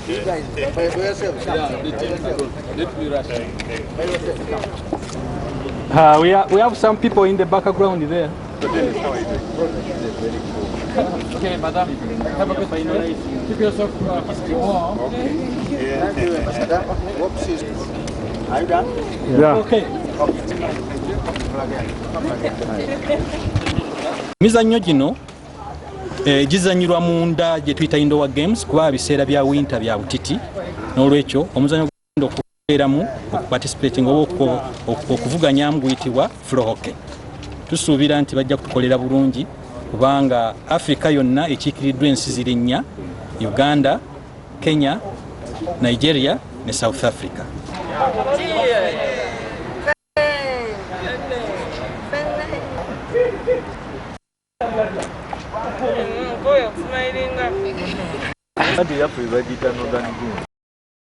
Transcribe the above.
We have some people in the background there. Okay, madam. Have a good day. Keep yourself warm. Okay. Thank you, Ambassador. Are you done? Yeah. Okay. Mizannyo gino gizanyirwa munda gye tuyita indoor games kuba biseera bya winter bya butiti n'olwekyo omuzannyo gwenda okubeeramu okuparticipating oba okuvuganya guyitibwa floor hockey. Tusuubira nti bajja kutukolera bulungi kubanga Africa yonna ekiikiriddwa ensi ziri nnya: Uganda, Kenya, Nigeria ne South Africa. Smiling up.